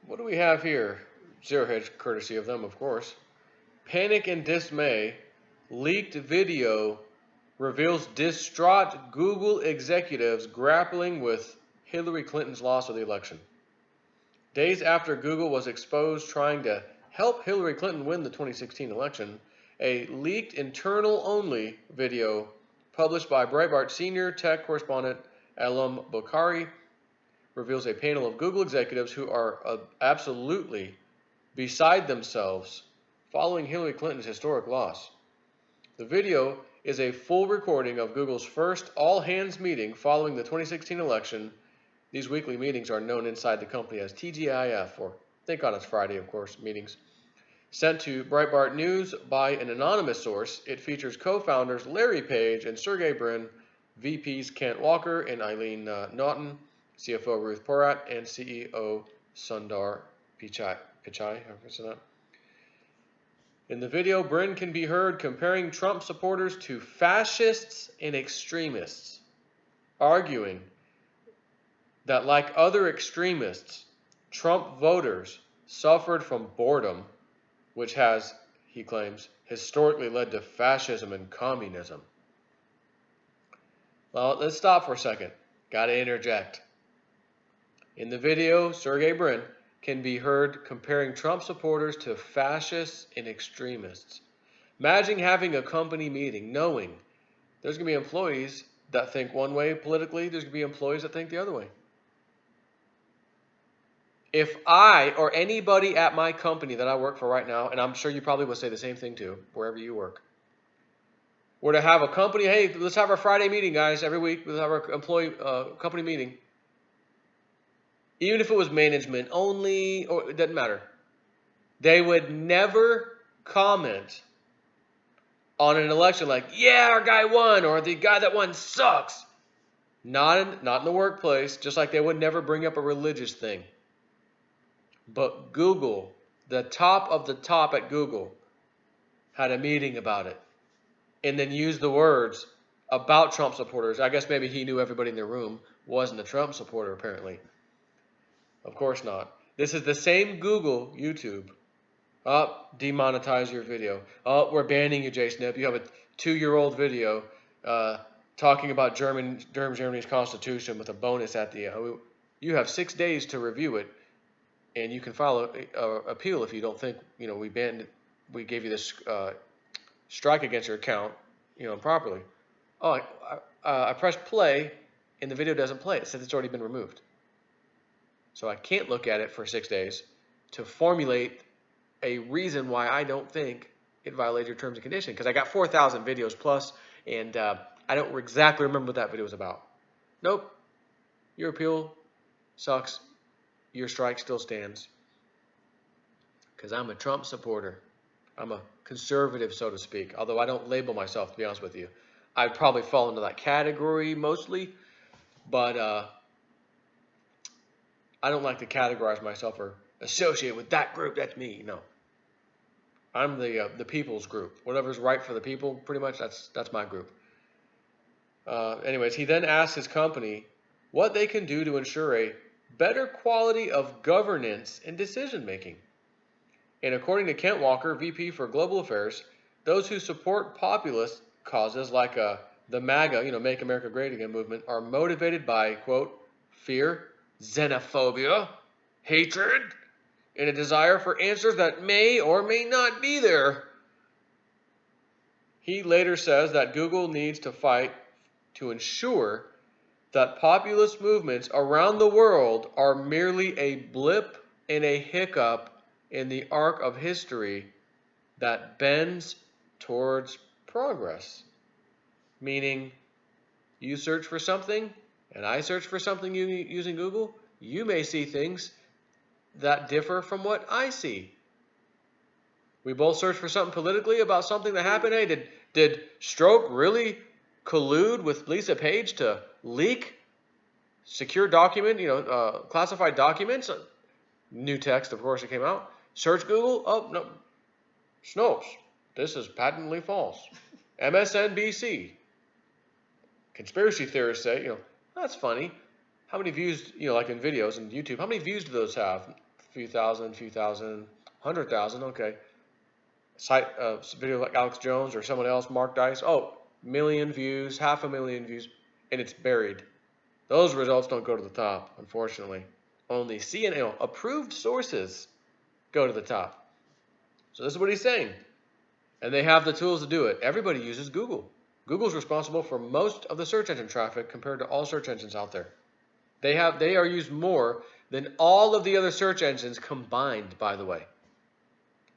What do we have here? Zero Hedge, courtesy of them, of course. Panic and dismay. Leaked video reveals distraught Google executives grappling with Hillary Clinton's loss of the election. Days after Google was exposed trying to help Hillary Clinton win the 2016 election, a leaked internal-only video published by Breitbart senior tech correspondent Alum Bokhari reveals a panel of Google executives who are absolutely beside themselves following Hillary Clinton's historic loss. The video is a full recording of Google's first all-hands meeting following the 2016 election. These weekly meetings are known inside the company as TGIF, or think on its Friday, of course, meetings. Sent to Breitbart News by an anonymous source, it features co-founders Larry Page and Sergey Brin, VPs Kent Walker and Eileen Naughton, CFO Ruth Porat, and CEO Sundar Pichai. In the video, Brin can be heard comparing Trump supporters to fascists and extremists, arguing that, like other extremists, Trump voters suffered from boredom, which has, he claims, historically led to fascism and communism. Well, let's stop for a second. Gotta interject. In the video, Sergey Brin can be heard comparing Trump supporters to fascists and extremists. Imagine having a company meeting knowing there's going to be employees that think one way politically, there's going to be employees that think the other way. If I or anybody at my company that I work for right now, and I'm sure you probably would say the same thing too, wherever you work, were to have a company, hey, let's have our Friday meeting, guys, every week, let's have our employee company meeting. Even if it was management only, or it doesn't matter, they would never comment on an election like, yeah, our guy won, or the guy that won sucks. Not in the workplace, just like they would never bring up a religious thing. But Google, the top of the top at Google, had a meeting about it and then used the words about Trump supporters. I guess maybe he knew everybody in the room wasn't a Trump supporter, apparently. Of course not. This is the same Google YouTube. Demonetize your video. We're banning you, J-Snip. You have a 2-year-old video talking about Germany's constitution with a bonus at the end. You have 6 days to review it, and you can file an appeal if you don't think we gave you this strike against your account improperly. I pressed play, and the video doesn't play. It says it's already been removed. So I can't look at it for 6 days to formulate a reason why I don't think it violated your terms and conditions. Because I got 4,000 videos plus, and I don't exactly remember what that video was about. Nope. Your appeal sucks. Your strike still stands. Because I'm a Trump supporter. I'm a conservative, so to speak. Although I don't label myself, to be honest with you. I'd probably fall into that category mostly. But I don't like to categorize myself or associate with that group. That's me. No. I'm the people's group. Whatever's right for the people, pretty much, that's my group. Anyways, he then asked his company what they can do to ensure a better quality of governance and decision making. And according to Kent Walker, VP for Global Affairs, those who support populist causes like the MAGA, Make America Great Again movement, are motivated by, quote, fear, xenophobia, hatred, and a desire for answers that may or may not be there. He later says that Google needs to fight to ensure that populist movements around the world are merely a blip and a hiccup in the arc of history that bends towards progress. Meaning, you search for something, and I search for something using Google, you may see things that differ from what I see. We both search for something politically about something that happened. Hey, did Stroke really collude with Lisa Page to leak secure document, classified documents? New text, of course, it came out. Search Google. Oh, no. Snopes. This is patently false. MSNBC. Conspiracy theorists say, that's funny. How many views, like in videos and YouTube, how many views do those have? few thousand, 100,000. Okay. Site video like Alex Jones or someone else, Mark Dice. Oh, million views, 500,000 views, and it's buried. Those results don't go to the top, unfortunately. Only CNN approved sources go to the top. So this is what he's saying. And they have the tools to do it. Everybody uses Google. Google's responsible for most of the search engine traffic compared to all search engines out there. They are used more than all of the other search engines combined, by the way.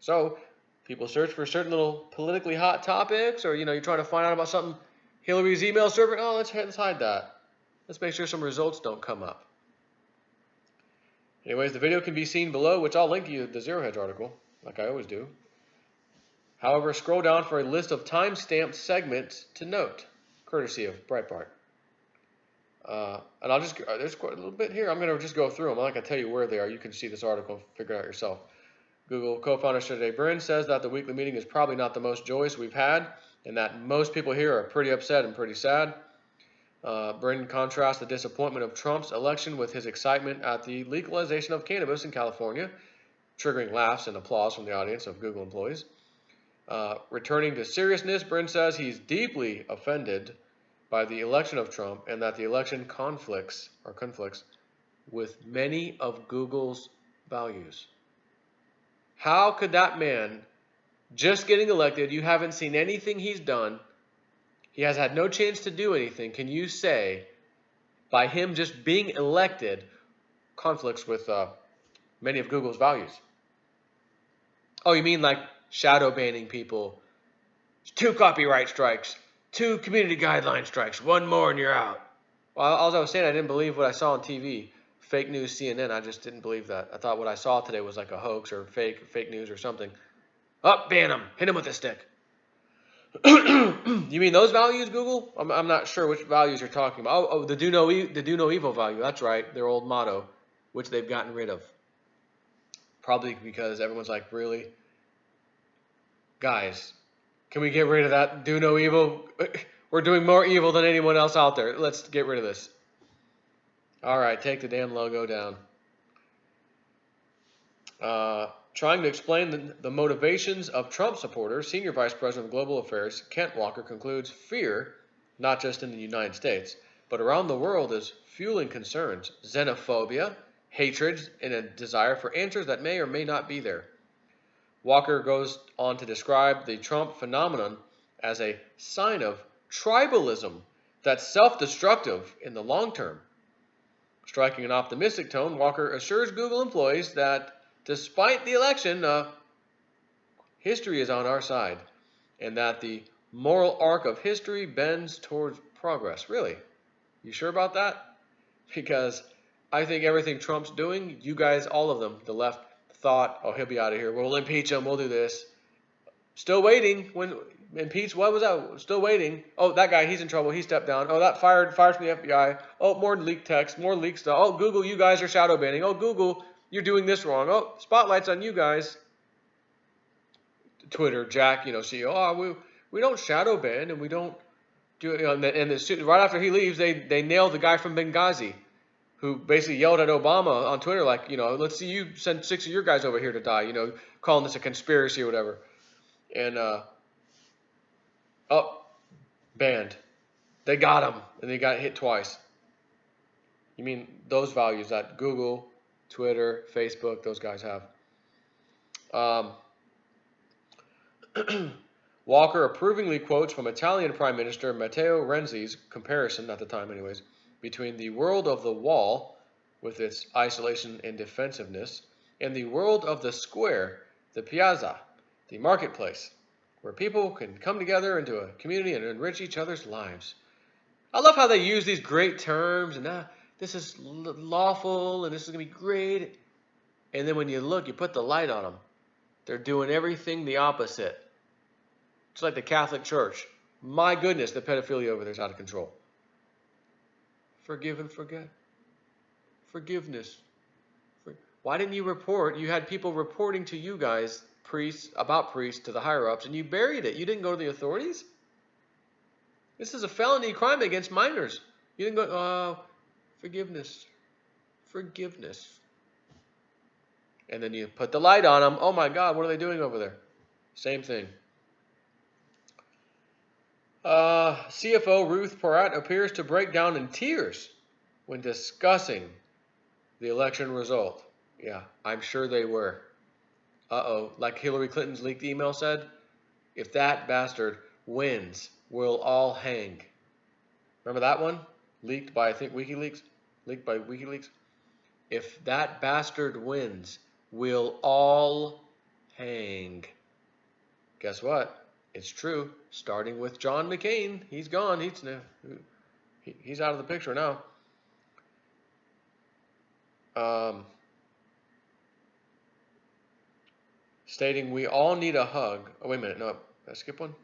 So people search for certain little politically hot topics, or you're trying to find out about something, Hillary's email server. Oh, let's hide that. Let's make sure some results don't come up. Anyways, the video can be seen below, which I'll link you to the Zero Hedge article, like I always do. However, scroll down for a list of time-stamped segments to note, courtesy of Breitbart. And there's quite a little bit here. I'm going to just go through them. I'm not going to tell you where they are. You can see this article and figure it out yourself. Google co-founder Sergey Brin says that the weekly meeting is probably not the most joyous we've had, and that most people here are pretty upset and pretty sad. Brin contrasts the disappointment of Trump's election with his excitement at the legalization of cannabis in California, triggering laughs and applause from the audience of Google employees. Returning to seriousness, Brin says he's deeply offended by the election of Trump and that the election conflicts with many of Google's values. How could that man, just getting elected, you haven't seen anything he's done, he has had no chance to do anything, can you say, by him just being elected, conflicts with many of Google's values? Oh, you mean like shadow banning people, 2 copyright strikes, 2 community guideline strikes, 1 more and you're out. Well, all I was saying, I didn't believe what I saw on TV. Fake news CNN, I just didn't believe that. I thought what I saw today was like a hoax or fake news or something. Oh, ban him. Hit him with a stick. You mean those values, Google? I'm not sure which values you're talking about. Oh, the do no evil value. That's right, their old motto, which they've gotten rid of. Probably because everyone's like, really? Guys, can we get rid of that do no evil? We're doing more evil than anyone else out there. Let's get rid of this. All right, take the damn logo down. Trying to explain the motivations of Trump supporters, Senior Vice President of Global Affairs Kent Walker concludes fear, not just in the United States, but around the world, is fueling concerns, xenophobia, hatred, and a desire for answers that may or may not be there. Walker goes on to describe the Trump phenomenon as a sign of tribalism that's self-destructive in the long term. Striking an optimistic tone, Walker assures Google employees that despite the election, history is on our side, and that the moral arc of history bends towards progress. Really? You sure about that? Because I think everything Trump's doing, you guys, all of them, the left, thought, oh, he'll be out of here. We'll impeach him. We'll do this. Still waiting. When impeached, what was that? Still waiting. Oh, that guy, he's in trouble. He stepped down. Oh, that fired from the FBI. Oh, more leaked text, more leaked stuff. Oh, Google, you guys are shadow banning. Oh, Google, you're doing this wrong. Oh, spotlight's on you guys. Twitter, Jack, CEO. Oh, we don't shadow ban and we don't do it. And right after he leaves, they nail the guy from Benghazi, who basically yelled at Obama on Twitter, like, let's see you send 6 of your guys over here to die, calling this a conspiracy or whatever. And, banned. They got him, and they got hit twice. You mean those values that Google, Twitter, Facebook, those guys have. Walker approvingly quotes from Italian Prime Minister Matteo Renzi's comparison, at the time anyways, between the world of the wall, with its isolation and defensiveness, and the world of the square, the piazza, the marketplace, where people can come together into a community and enrich each other's lives. I love how they use these great terms, and this is lawful, and this is going to be great. And then when you look, you put the light on them. They're doing everything the opposite. It's like the Catholic Church. My goodness, the pedophilia over there is out of control. Forgive and forget. Forgiveness. Why didn't you report? You had people reporting to you guys, priests, to the higher-ups, and you buried it. You didn't go to the authorities? This is a felony crime against minors. You didn't go, forgiveness. Forgiveness. And then you put the light on them. Oh my God, what are they doing over there? Same thing. CFO Ruth Porat appears to break down in tears when discussing the election result. Yeah, I'm sure they were. Uh-oh, like Hillary Clinton's leaked email said, if that bastard wins, we'll all hang. Remember that one? Leaked by, I think, WikiLeaks? Leaked by WikiLeaks? If that bastard wins, we'll all hang. Guess what? It's true. Starting with John McCain. He's gone. He's out of the picture now. Stating we all need a hug. Oh, wait a minute. No, did I skip one?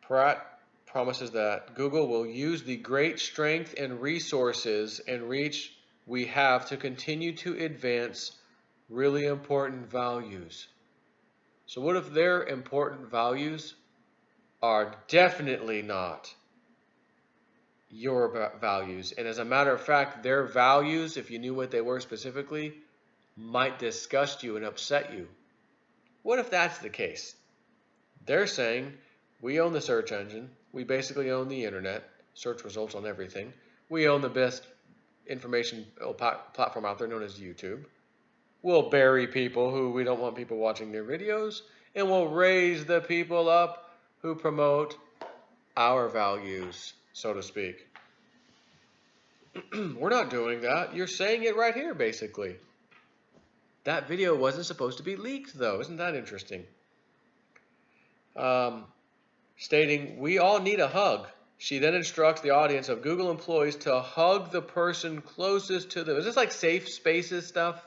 Pratt promises that Google will use the great strength and resources and reach we have to continue to advance really important values. So what if their important values are definitely not your values? And as a matter of fact, their values, if you knew what they were specifically, might disgust you and upset you. What if that's the case? They're saying, we own the search engine. We basically own the internet, search results on everything. We own the best information platform out there known as YouTube. We'll bury people who we don't want people watching their videos, and we'll raise the people up who promote our values, so to speak. We're not doing that. You're saying it right here, basically. That video wasn't supposed to be leaked, though. Isn't that interesting? Stating, we all need a hug. She then instructs the audience of Google employees to hug the person closest to them. Is this like safe spaces stuff?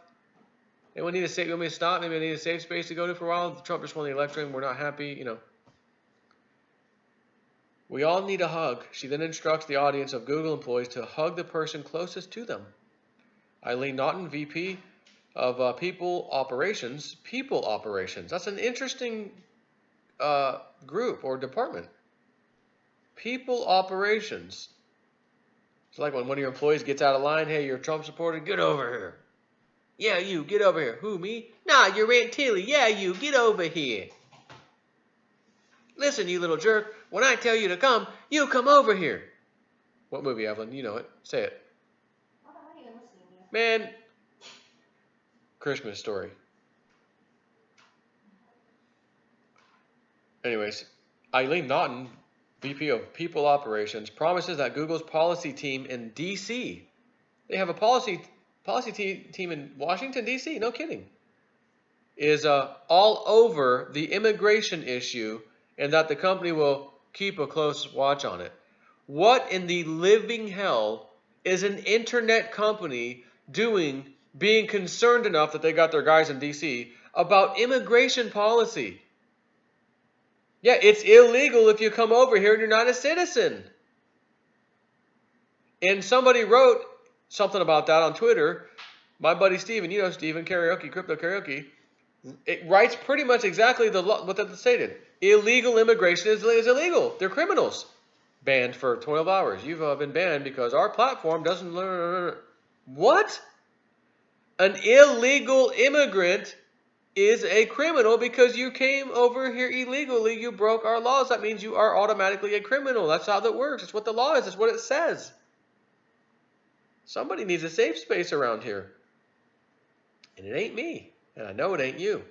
Anyone need a safe? You want me to stop? Maybe I need a safe space to go to for a while. Trump just won the election. We're not happy, you know. We all need a hug. She then instructs the audience of Google employees to hug the person closest to them. Eileen Naughton, VP of People Operations. People Operations. That's an interesting group or department. People Operations. It's like when one of your employees gets out of line. Hey, you're a Trump supporter. Get over here. Yeah, you. Get over here. Who, me? Nah, you're Aunt Tilly. Yeah, you. Get over here. Listen, you little jerk. When I tell you to come, you come over here. What movie, Evelyn? You know it. Say it. Man. Christmas Story. Anyways, Eileen Naughton, VP of People Operations, promises that Google's policy team in D.C. They have a policy team in Washington, D.C. No kidding. Is all over the immigration issue, and that the company will keep a close watch on it. What in the living hell is an internet company doing, being concerned enough that they got their guys in D.C. about immigration policy? Yeah, it's illegal if you come over here and you're not a citizen. And somebody wrote something about that on Twitter. My buddy Steven, you know Steven, Karaoke, Crypto Karaoke, it writes pretty much exactly what that stated. Illegal immigration is illegal. They're criminals. Banned for 12 hours. You've been banned because our platform doesn't learn. What? An illegal immigrant is a criminal because you came over here illegally. You broke our laws. That means you are automatically a criminal. That's how that works. That's what the law is. That's what it says. Somebody needs a safe space around here. And it ain't me. And I know it ain't you.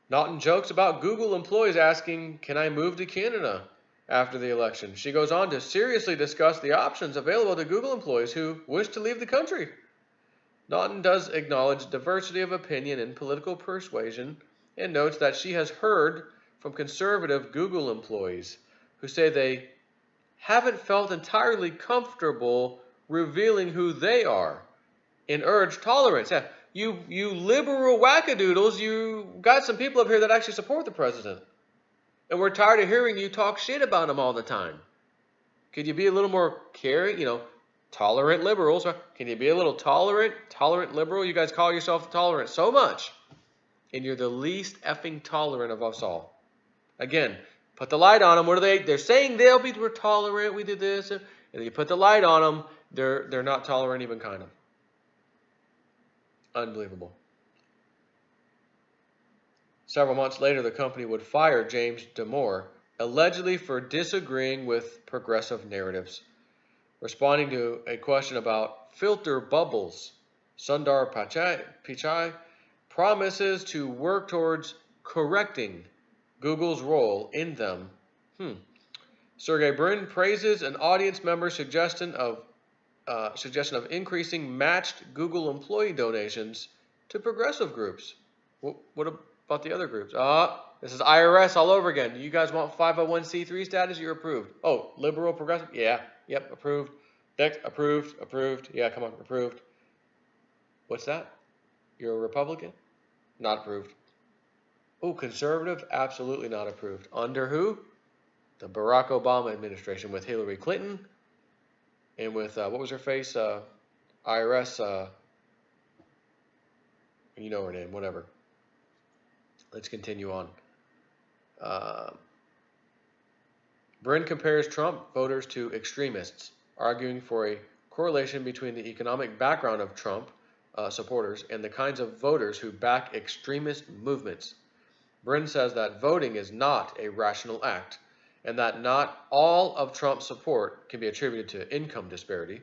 Naughton jokes about Google employees asking, can I move to Canada after the election? She goes on to seriously discuss the options available to Google employees who wish to leave the country. Naughton does acknowledge diversity of opinion and political persuasion and notes that she has heard from conservative Google employees who say they haven't felt entirely comfortable revealing who they are and urge tolerance. Yeah, you liberal wackadoodles, you got some people up here that actually support the president. And we're tired of hearing you talk shit about him all the time. Could you be a little more caring, tolerant liberals? Can you be a little tolerant liberal? You guys call yourself tolerant so much. And you're the least effing tolerant of us all. Again, put the light on them. What are they? They're saying we're tolerant, we do this. And then you put the light on them, they're not tolerant even kind of. Unbelievable. Several months later, the company would fire James Damore, allegedly for disagreeing with progressive narratives. Responding to a question about filter bubbles, Sundar Pichai promises to work towards correcting Google's role in them. Sergey Brin praises an audience member's suggestion of increasing matched Google employee donations to progressive groups. What about the other groups? This is IRS all over again. You guys want 501c3 status? You're approved. Oh, liberal, progressive? Yeah. Yep, approved. Next, approved. Yeah, come on, approved. What's that? You're a Republican? Not approved. Oh, conservative? Absolutely not approved. Under who? The Barack Obama administration with Hillary Clinton and with, what was her face? IRS, you know her name, whatever. Let's continue on. Brin compares Trump voters to extremists, arguing for a correlation between the economic background of Trump supporters and the kinds of voters who back extremist movements. Brin says that voting is not a rational act, and that not all of Trump's support can be attributed to income disparity.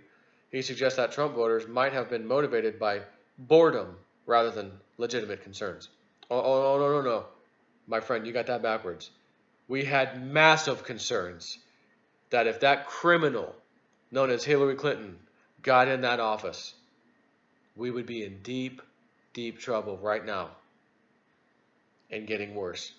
He suggests that Trump voters might have been motivated by boredom rather than legitimate concerns. Oh, no. My friend, you got that backwards. We had massive concerns that if that criminal known as Hillary Clinton got in that office, we would be in deep, deep trouble right now and getting worse.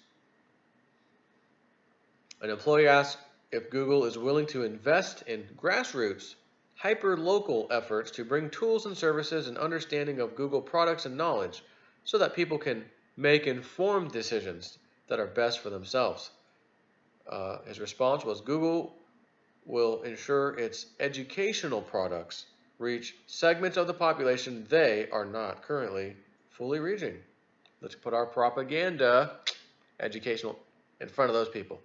An employee asked if Google is willing to invest in grassroots, hyper-local efforts to bring tools and services and understanding of Google products and knowledge so that people can make informed decisions that are best for themselves. His response was, Google will ensure its educational products reach segments of the population they are not currently fully reaching. Let's put our propaganda, educational, in front of those people.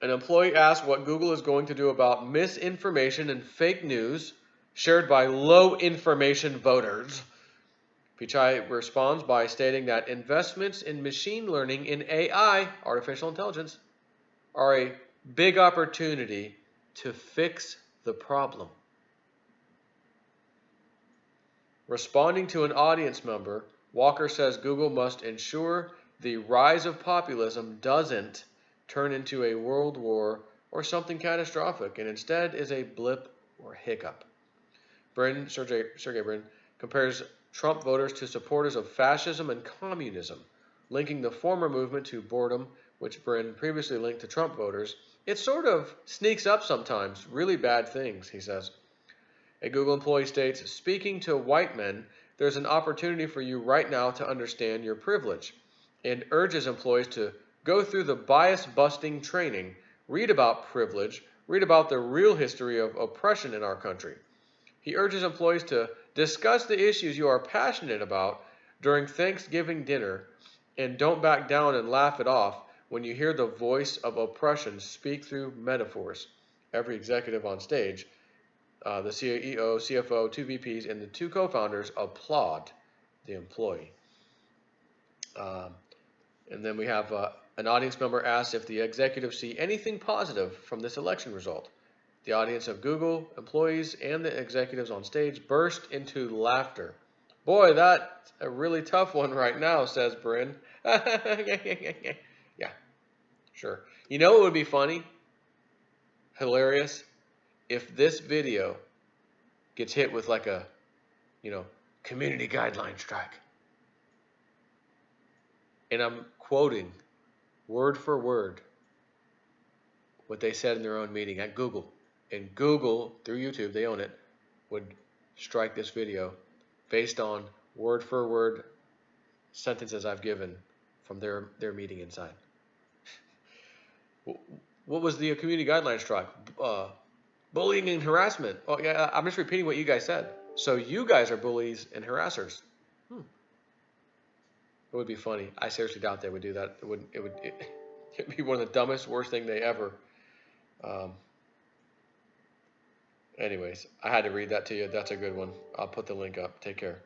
An employee asked what Google is going to do about misinformation and fake news shared by low information voters. Pichai responds by stating that investments in machine learning in AI, artificial intelligence, are a big opportunity to fix the problem. Responding to an audience member, Walker says Google must ensure the rise of populism doesn't turn into a world war or something catastrophic and instead is a blip or hiccup. Sergey Brin compares Trump voters to supporters of fascism and communism, linking the former movement to boredom, which Brin previously linked to Trump voters. It sort of sneaks up sometimes, really bad things, he says. A Google employee states, speaking to white men, there's an opportunity for you right now to understand your privilege, and urges employees to go through the bias-busting training, read about privilege, read about the real history of oppression in our country. He urges employees to discuss the issues you are passionate about during Thanksgiving dinner and don't back down and laugh it off when you hear the voice of oppression speak through metaphors. Every executive on stage, the CEO, CFO, 2 VPs, and the 2 co-founders applaud the employee. And then we have an audience member asked if the executives see anything positive from this election result. The audience of Google employees and the executives on stage burst into laughter. Boy, that's a really tough one right now, says Brin. Yeah, sure. You know what would be funny? Hilarious? If this video gets hit with like a, community guideline strike. And I'm quoting word for word what they said in their own meeting at Google. And Google, through YouTube, they own it, would strike this video based on word for word sentences I've given from their meeting inside. What was the community guideline strike? Bullying and harassment. Oh, yeah, I'm just repeating what you guys said. So you guys are bullies and harassers. It would be funny. I seriously doubt they would do that. It'd be one of the dumbest, worst thing they ever. Anyways, I had to read that to you. That's a good one. I'll put the link up. Take care.